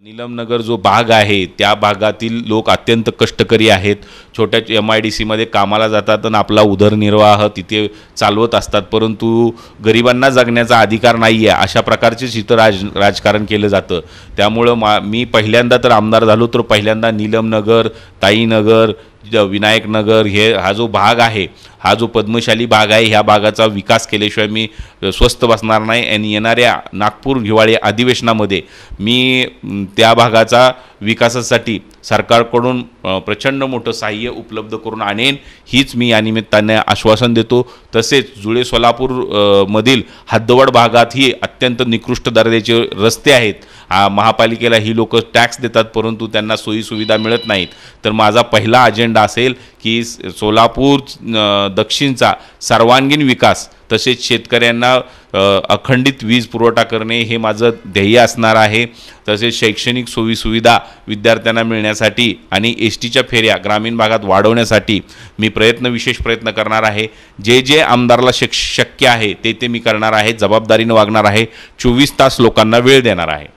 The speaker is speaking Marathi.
नीलमनगर जो भाग आहे त्या भागातील लोक अत्यंत कष्टकरी आहेत। छोट्या MIDC मध्ये कामाला जातात आणि आपला उदरनिर्वाह तिथे चालवत असतात, परंतु गरिबांना जगण्याचा अधिकार नाही आहे अशा प्रकारचे इथं राजकारण केलं जातं। त्यामुळे मी पहिल्यांदा तर आमदार झालो तर पहिल्यांदा नीलमनगर, ताईनगर, विनायकनगर हा जो भाग आहे, हा जो पद्मशाली भाग आहे, ह्या भागाचा विकास केल्याशिवाय मी स्वस्थ बसणार नाही। आणि येणाऱ्या नागपूर हिवाळी अधिवेशनामध्ये मी त्या भागाचा विकासासाठी सरकारकडून प्रचंड मोठं सहाय्य उपलब्ध करून आणेन, हीच मी या निमित्ताने आश्वासन देतो। तसेच जुळे सोलापूर मधील हद्दवाड भागातही अत्यंत निकृष्ट दर्जाचे रस्ते आहेत। महापालिकेला ही लोक टॅक्स देतात परंतु त्यांना सोयी सुविधा मिळत नाहीत। तर माझा पहिला अजेंडा असेल की सोलापूर दक्षिणचा सर्वांगीण विकास, तसेच शेतकऱ्यांना अखंडित वीज पुरवठा करणे हे माझं ध्येय असणार आहे। तसेच शैक्षणिक सोयी सुविधा विद्यार्थ्यांना मिळण्यासाठी आणि STच्या फेऱ्या ग्रामीण भागात वाढवण्यासाठी मी विशेष प्रयत्न करणार आहे। जे आमदाराला शक्य आहे ते मी करणार आहे, जबाबदारीने वागणार आहे, 24 तास लोकांना वेळ देणार आहे।